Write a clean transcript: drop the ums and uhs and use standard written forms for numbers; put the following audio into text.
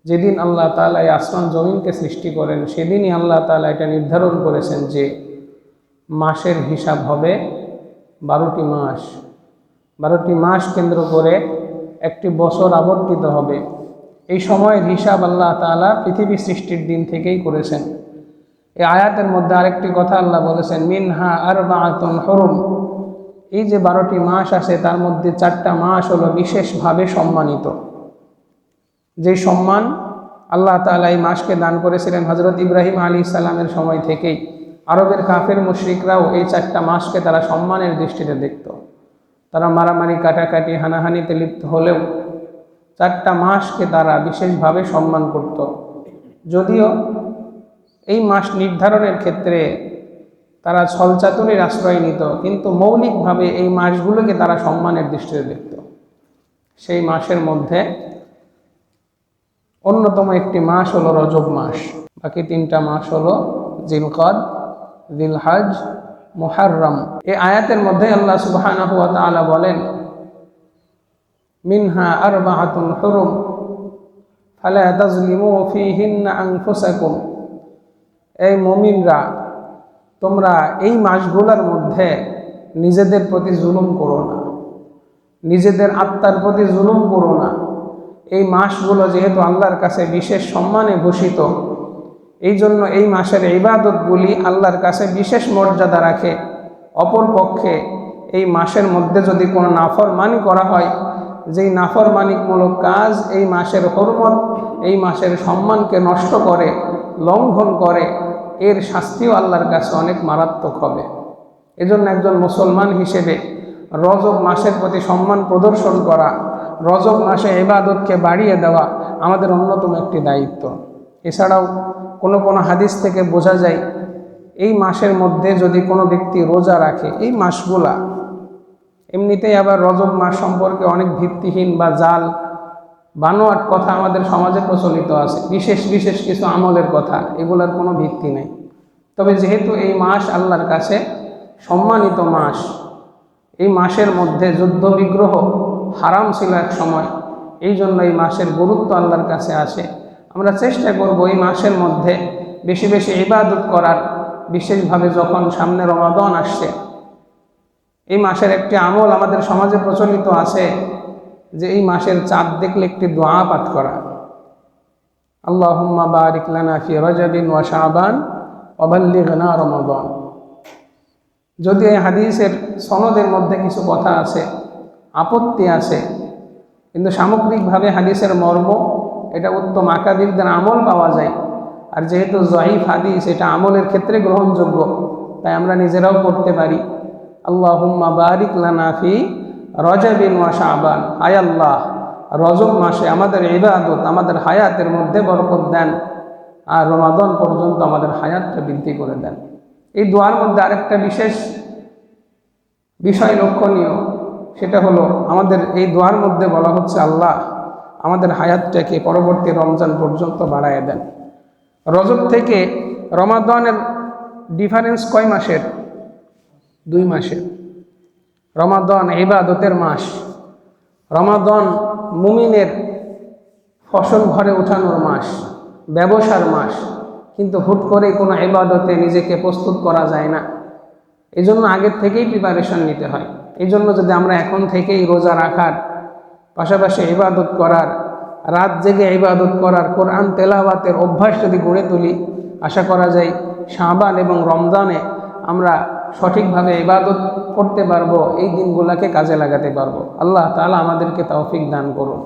যেদিন আল্লাহ তাআলা এই আসমান জমিনকে সৃষ্টি করেন সেদিনই আল্লাহ তাআলা এটা নির্ধারণ করেছেন যে মাসের হিসাব হবে 12টি মাস। 12টি মাস কেন্দ্র করে একটি বছর আবর্তিত হবে। এই সময়ের হিসাব আল্লাহ তাআলা পৃথিবী সৃষ্টির দিন থেকেই করেছেন। এই আয়াতের মধ্যে আরেকটি কথা আল্লাহ বলেছেন, মিনহা আরবাআতুন হুরুম। এই যে 12টি মাস আছে তার মধ্যে 4টা মাস হলো বিশেষভাবে সম্মানিত। যে সম্মান আল্লাহ তাআলা এই মাসকে দান করেছিলেন হযরত ইব্রাহিম আলাইহিস সালামের সময় থেকেই আরবের কাফের মুশরিকরাও এই 4টা মাসকে তারা সম্মানের দৃষ্টিতে দেখত। তারা মারামারি, কাটাকাটি, হানাহানিতে লিপ্ত হলেও 4টা মাসকে তারা বিশেষভাবে সম্মান করত। যদিও এই মাস নির্ধারণের ক্ষেত্রে তারা ছলচাতুরির আশ্রয় নিত, কিন্তু মৌলিকভাবে এই মাসগুলোকে তারা সম্মানের দৃষ্টিতে দেখত। সেই মাসের মধ্যে অন্যতম একটি মাস হলো রজব মাস। বাকি 3টা মাস হলো জিলকদ, জিলহজ, মুহররম। এই আয়াতের মধ্যে আল্লাহ সুবহানাহু ওয়া তাআলা বলেন, মিনহা আরবাআতুন হুরুম ফালা তাজলিমু ফীহিন্না আনফুসাকুম। এই মুমিনরা, তোমরা এই মাসগুলোর মধ্যে নিজেদের প্রতি জুলুম করো না, নিজেদের আত্মার প্রতি জুলুম করো না। এই মাসগুলো যেহেতু আল্লাহর কাছে বিশেষ সম্মানে ভূষিত, এই জন্য এই মাসের ইবাদতগুলি আল্লাহর কাছে বিশেষ মর্যাদা রাখে। অপরপক্ষে এই মাসের মধ্যে যদি কোনো নাফরমানি করা হয়, যেই নাফরমানিমূলক কাজ এই মাসের হুরমত, এই মাসের সম্মানকে নষ্ট করে, লঙ্ঘন করে, এর শাস্তিও আল্লাহর কাছে অনেক মারাত্মক হবে। এজন্য একজন মুসলমান হিসেবে রজব মাসের প্রতি সম্মান প্রদর্শন করা, রজব মাসে ইবাদতকে বাড়িয়ে দেওয়া আমাদের অন্যতম একটি দায়িত্ব। এছাড়াও কোনো হাদিস থেকে বোঝা যায় এই মাসের মধ্যে যদি কোনো ব্যক্তি রোজা রাখে, এই মাসগুলা এমনিতেই আবার রজব মাস সম্পর্কে অনেক ভিত্তিহীন বা জাল বানোয়াট কথা আমাদের সমাজে প্রচলিত আছে, বিশেষ বিশেষ কিছু আমলের কথা, এগুলার কোনো ভিত্তি নেই। তবে যেহেতু এই মাস আল্লাহর কাছে সম্মানিত মাস, এই মাসের মধ্যে যুদ্ধ বিগ্রহ হারাম ছিল এক সময়, এই জন্য এই মাসের গুরুত্ব আল্লাহর কাছে আসে। আমরা চেষ্টা করব এই মাসের মধ্যে বেশি বেশি ইবাদত করার। বিশেষভাবে যখন সামনে রমাদান আসছে, এই মাসের একটি আমল আমাদের সমাজে প্রচলিত আছে যে এই মাসের চাঁদ দেখলে একটি দোয়া পাঠ করা, আল্লাহুম্মা বারিক লানা ফি রজবিন ওয়া শাবান ওয়া বাল্লিগনা রমাদান। যদি এই হাদিসের সনদের মধ্যে কিছু কথা আছে, আপত্তি আছে, কিন্তু সামগ্রিকভাবে হাদিসের মর্ম এটা উত্তম আকাবিরদের আমল পাওয়া যায়। আর যেহেতু জয়ীফ হাদিস, এটা আমলের ক্ষেত্রে গ্রহণযোগ্য, তাই আমরা নিজেরাও করতে পারি। আল্লাহুম্মা বারিক লানা ফি রজবিন ওয়া শাবান। আয় আল্লাহ, রজব মাসে আমাদের ইবাদত, আমাদের হায়াতের মধ্যে বরকত দেন, আর রমাদান পর্যন্ত আমাদের হায়াতটা বৃদ্ধি করে দেন। এই দোয়ার মধ্যে আরেকটা বিশেষ বিষয় লক্ষণীয়, সেটা হলো আমাদের এই দোয়ার মধ্যে বলা হচ্ছে, আল্লাহ আমাদের হায়াতটাকে পরবর্তী রমজান পর্যন্ত বাড়ায় দেন। রজব থেকে রমাদানের ডিফারেন্স কয় মাসের? 2 মাসের। রমাদান ইবাদতের মাস, রমাদান মুমিনের ফসল ঘরে ওঠানোর মাস, ব্যবসার মাস, কিন্তু হুট করে কোনো ইবাদতে নিজেকে প্রস্তুত করা যায় না। এই জন্য আগের থেকেই প্রিপারেশন নিতে হয়। এই জন্য যদি আমরা এখন থেকেই রোজা রাখার পাশাপাশি ইবাদত করার, রাত জেগে ইবাদত করার, কোরআন তেলাওয়াতের অভ্যাস যদি গড়ে তুলি, আশা করা যায় শাবান এবং রমজানে আমরা সঠিকভাবে ইবাদত করতে পারবো, এই দিনগুলোকে কাজে লাগাতে পারবো। আল্লাহ তাআলা আমাদেরকে তৌফিক দান করুন।